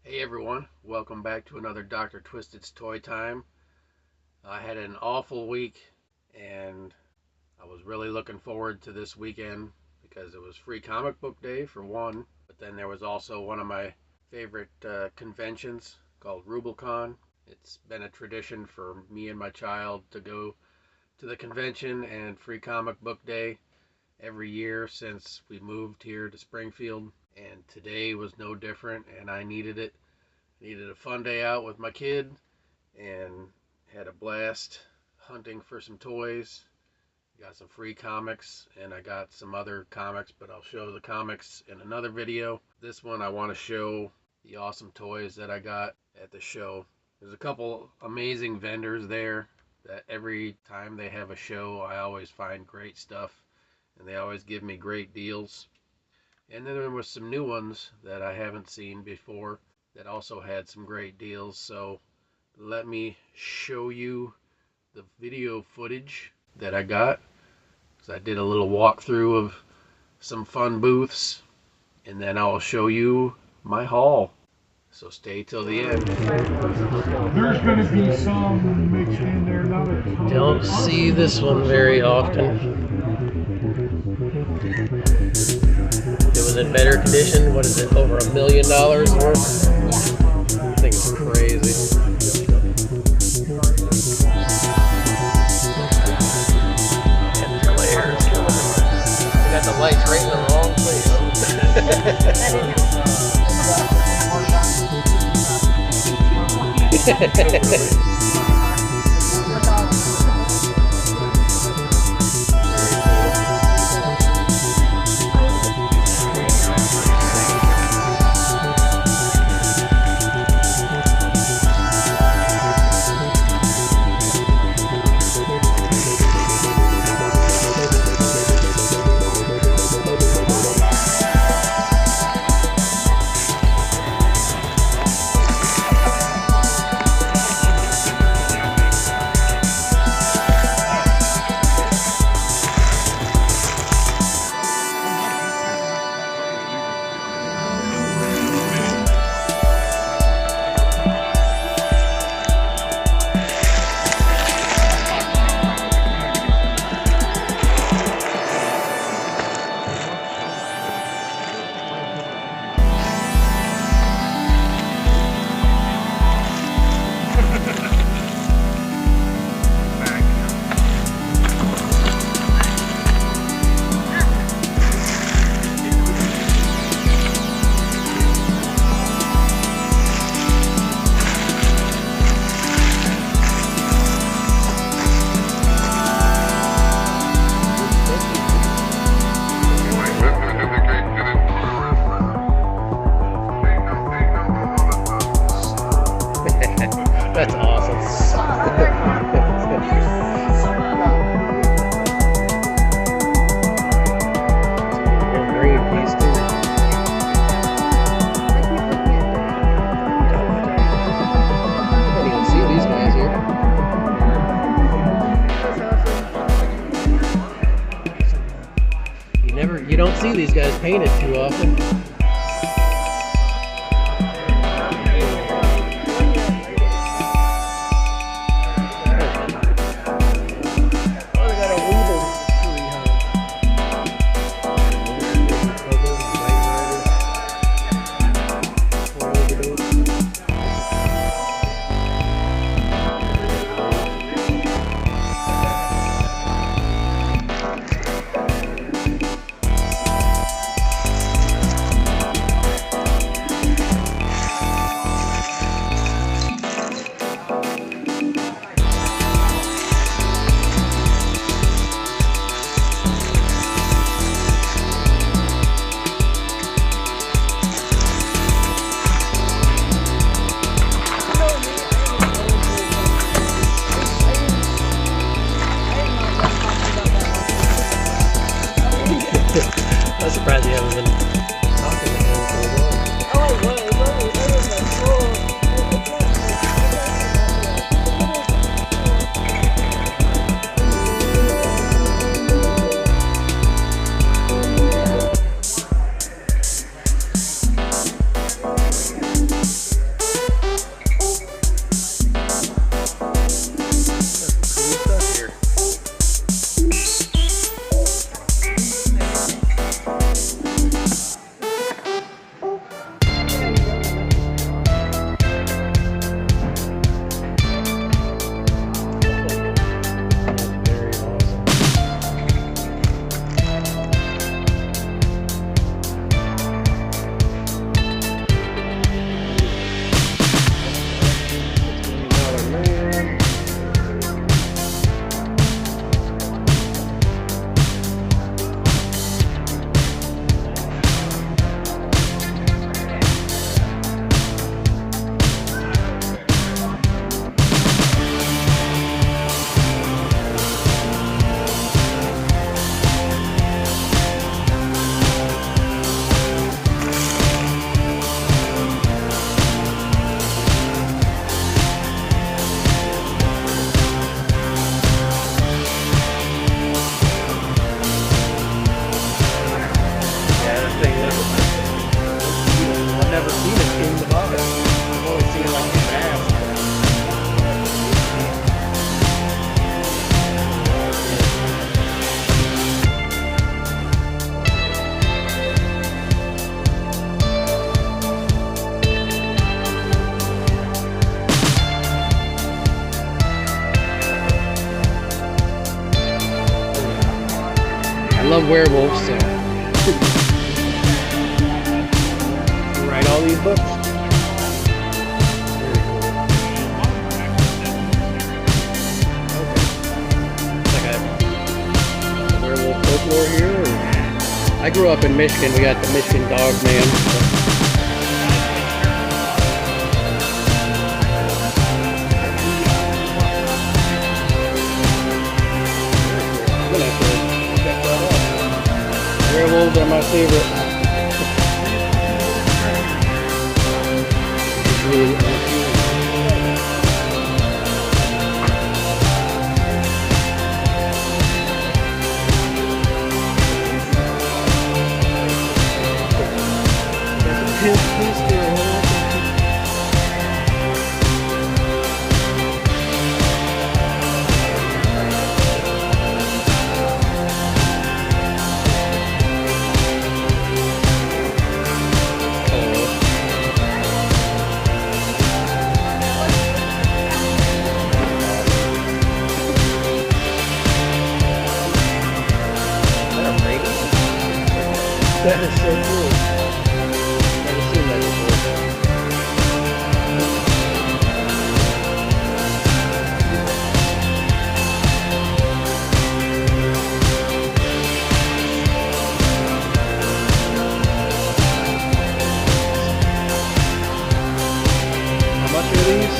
Hey everyone, welcome back to another Dr. Twisted's Toy Time. I had an awful week and I was really looking forward to this weekend because it was free comic book day for one, but then there was also one of my favorite conventions called Rublecon. It's been a tradition for me and my child to go to the convention and free comic book day every year since we moved here to Springfield, and today was no different, and I needed it. Needed a fun day out with my kid and had a blast hunting for some toys. Got some free comics, and I got some other comics, but I'll show the comics in another video. This one I want to show the awesome toys that I got at the show. There's a couple amazing vendors there that every time they have a show I always find great stuff, and they always give me great deals. And then there was some new ones that I haven't seen before that also had some great deals. So let me show you the video footage that I got. So I did a little walkthrough of some fun booths, and then I'll show you my haul. So stay till the end. There's going to be some mixed in there, not a ton. Don't see this one very often. It was in better condition. What is it? Over $1 million worth? Yeah. I think it's crazy. And the glare is killing me. We got the lights right in the wrong place. That's awesome. Green piece too. I can't even see these guys here. You don't see these guys painted too often. love werewolves, so write all these books. Very cool. Okay. It's like a werewolf folklore here. Or... I grew up in Michigan. We got the Michigan Dog Man. Werewolves are my favorite. It's really that is so cool. Never seen that How much are these?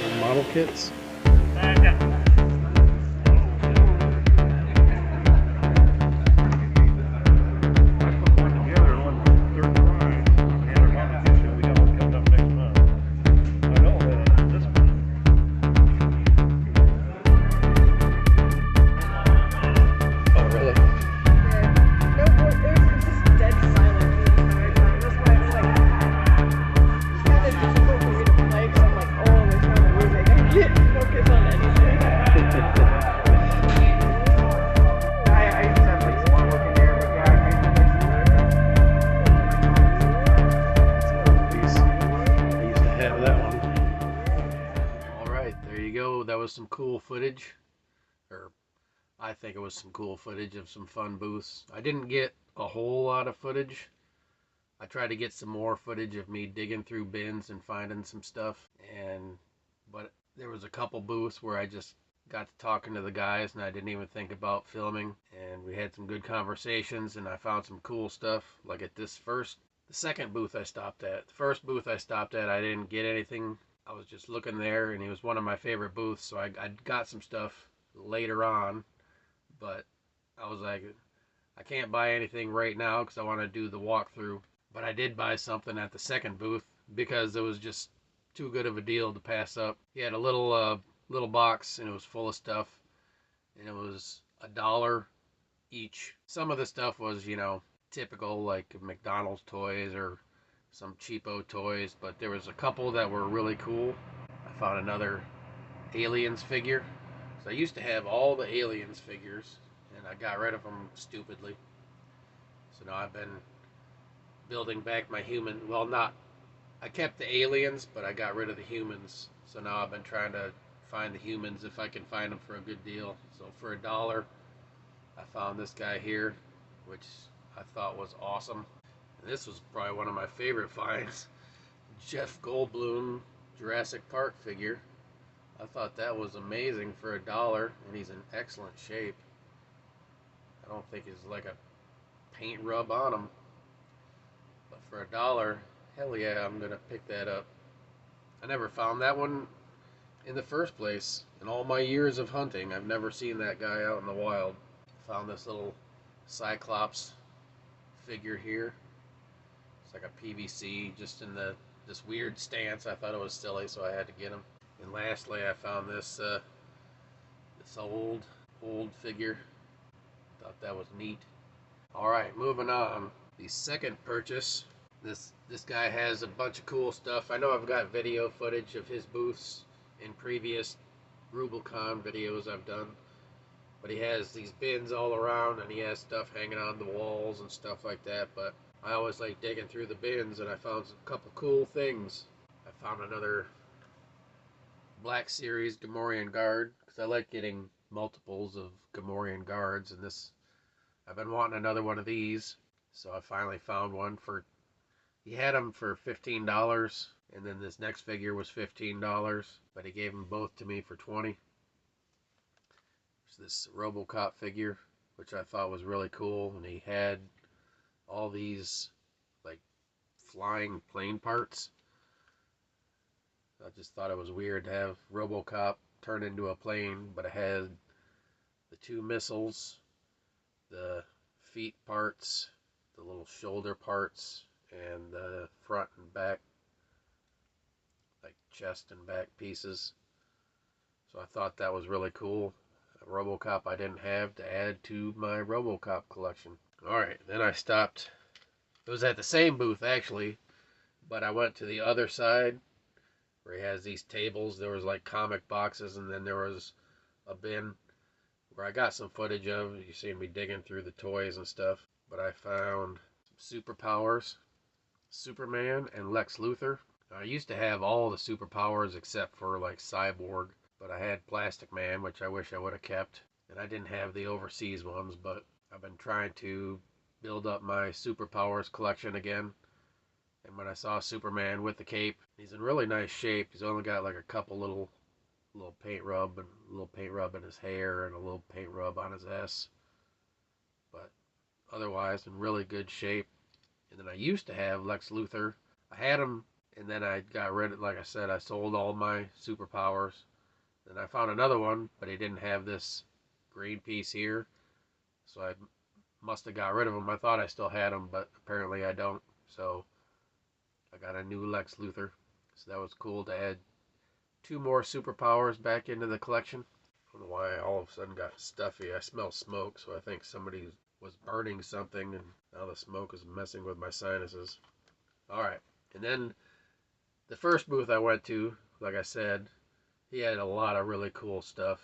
Little model kits? That was some cool footage, or I think it was some cool footage of some fun booths. I didn't get a whole lot of footage. I tried to get some more footage of me digging through bins and finding some stuff, but there was a couple booths where I just got to talking to the guys and I didn't even think about filming, and we had some good conversations and I found some cool stuff. Like at the second booth I stopped at. The first booth I stopped at, I didn't get anything. I was just looking there, and it was one of my favorite booths, so I got some stuff later on, but I was like, I can't buy anything right now because I want to do the walkthrough. But I did buy something at the second booth because it was just too good of a deal to pass up. He had a little box, and it was full of stuff, and it was $1 each. Some of the stuff was, typical, like McDonald's toys or some cheapo toys, but there was a couple that were really cool. I found another Aliens figure. So I used to have all the Aliens figures, and I got rid of them stupidly. So now I've been building back my human. Well, not. I kept the Aliens, but I got rid of the humans. So now I've been trying to find the humans if I can find them for a good deal. So for $1, I found this guy here, which I thought was awesome. This was probably one of my favorite finds. Jeff Goldblum Jurassic Park figure. I thought that was amazing for $1, and he's in excellent shape. I don't think he's like a paint rub on him. But for $1, hell yeah, I'm gonna pick that up. I never found that one in the first place. In all my years of hunting, I've never seen that guy out in the wild. Found this little Cyclops figure here. It's like a PVC, just in this weird stance. I thought it was silly, so I had to get him. And lastly, I found this old figure. Thought that was neat. All right, moving on. The second purchase. This guy has a bunch of cool stuff. I know I've got video footage of his booths in previous Rublecon videos I've done. But he has these bins all around, and he has stuff hanging on the walls and stuff like that. But I always like digging through the bins, and I found a couple cool things. I found another Black Series Gamorrean Guard, because I like getting multiples of Gamorrean Guards, and this I've been wanting another one of these, so I finally found one for. He had them for $15, and then this next figure was $15, but he gave them both to me for 20. It's this Robocop figure, which I thought was really cool, and he had all these like flying plane parts. I just thought it was weird to have Robocop turn into a plane, but it had the two missiles, the feet parts, the little shoulder parts, and the front and back, like chest and back pieces. So I thought that was really cool. A Robocop I didn't have to add to my Robocop collection. Alright, then I stopped. It was at the same booth actually, but I went to the other side where he has these tables. There was like comic boxes, and then there was a bin where I got some footage of. You seen me digging through the toys and stuff. But I found some superpowers, Superman and Lex Luthor. I used to have all the superpowers except for like Cyborg, but I had Plastic Man, which I wish I would have kept. And I didn't have the overseas ones, but I've been trying to build up my superpowers collection again. And when I saw Superman with the cape, he's in really nice shape. He's only got like a couple little paint rub, and a little paint rub in his hair, and a little paint rub on his S. But otherwise, in really good shape. And then I used to have Lex Luthor. I had him, and then I got rid of, like I said, I sold all my superpowers. Then I found another one, but he didn't have this green piece here. So I must have got rid of him. I thought I still had him, but apparently I don't. So I got a new Lex Luthor. So that was cool to add two more superpowers back into the collection. I don't know why I all of a sudden got stuffy. I smell smoke, so I think somebody was burning something, and now the smoke is messing with my sinuses. Alright, and then the first booth I went to, like I said, he had a lot of really cool stuff.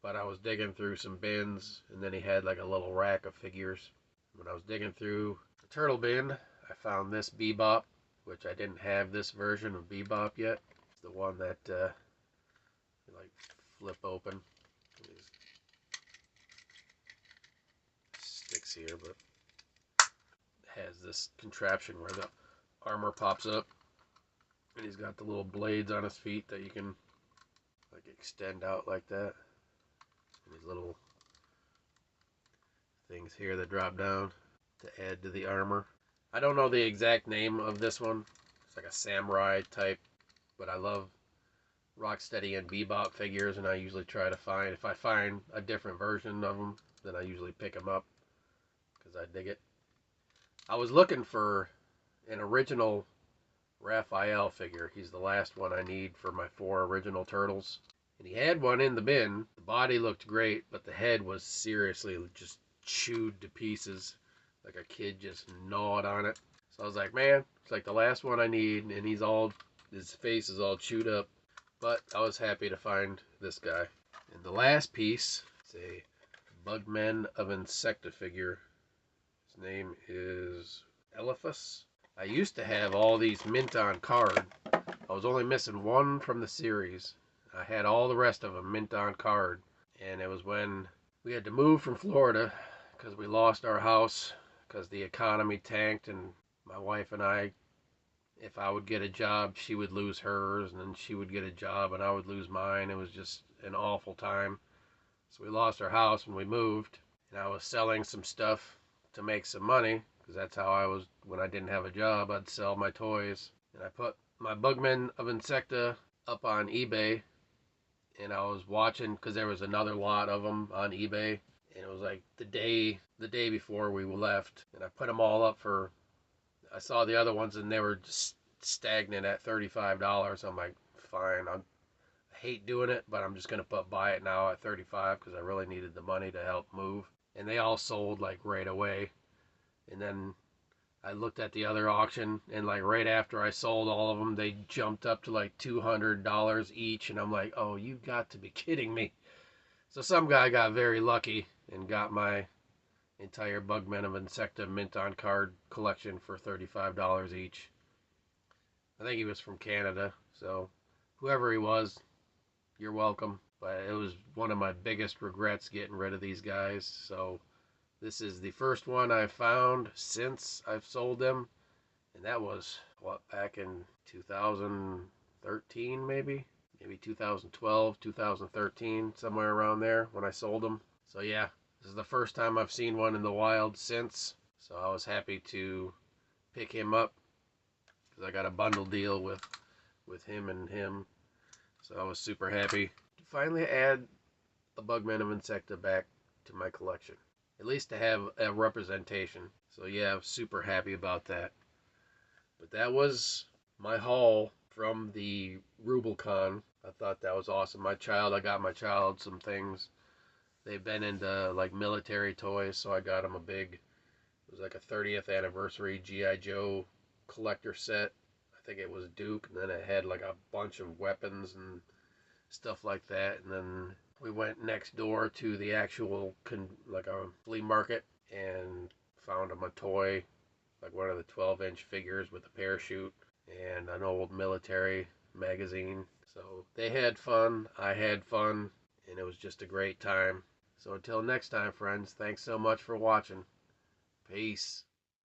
But I was digging through some bins, and then he had like a little rack of figures. When I was digging through the turtle bin, I found this Bebop, which I didn't have this version of Bebop yet. It's the one that you like flip open. These sticks here, but it has this contraption where the armor pops up, and he's got the little blades on his feet that you can like extend out like that. And these little things here that drop down to add to the armor. I don't know the exact name of this one. It's like a samurai type, but I love Rocksteady and Bebop figures, and I usually try to find, if I find a different version of them, then I usually pick them up because I dig it. I was looking for an original Raphael figure. He's the last one I need for my 4 original turtles. And he had one in the bin. The body looked great, but the head was seriously just chewed to pieces. Like a kid just gnawed on it. So I was like, man, it's like the last one I need, and his face is all chewed up. But I was happy to find this guy. And the last piece is a Bugman of Insecta figure. His name is Elephas. I used to have all these mint on card. I was only missing one from the series. I had all the rest of them mint on card. And it was when we had to move from Florida because we lost our house because the economy tanked, and my wife and I, if I would get a job, she would lose hers, and then she would get a job and I would lose mine. It was just an awful time. So we lost our house when we moved, and I was selling some stuff to make some money, because that's how I was when I didn't have a job. I'd sell my toys. And I put my Bugman of Insecta up on eBay, and I was watching because there was another lot of them on eBay, and it was like the day before we left, and I put them all up for. I saw the other ones, and they were just stagnant at $35. I'm like, fine. I hate doing it, but I'm just gonna buy it now at $35 because I really needed the money to help move. And they all sold like right away. And then I looked at the other auction, and like right after I sold all of them, they jumped up to like $200 each, and I'm like, oh, you've got to be kidding me. So some guy got very lucky and got my entire Bugman of Insecta mint on card collection for $35 each. I think he was from Canada, so whoever he was, you're welcome. But it was one of my biggest regrets getting rid of these guys, so This is the first one I've found since I've sold them, and that was what, back in 2013 maybe 2012, 2013, somewhere around there when I sold them. So yeah, this is the first time I've seen one in the wild since. So I was happy to pick him up because I got a bundle deal with him and him. So I was super happy to finally add the Bugman of Insecta back to my collection. At least to have a representation. So yeah, I'm super happy about that. But that was my haul from the Rublecon. I thought that was awesome. I got my child some things. They've been into like military toys, so I got them it was like a 30th anniversary G.I. Joe collector set. I think it was Duke, and then it had like a bunch of weapons and stuff like that. And then we went next door to the actual like a flea market and found him a toy, like one of the 12-inch figures with a parachute and an old military magazine. So they had fun, I had fun, and it was just a great time. So until next time, friends, thanks so much for watching. Peace.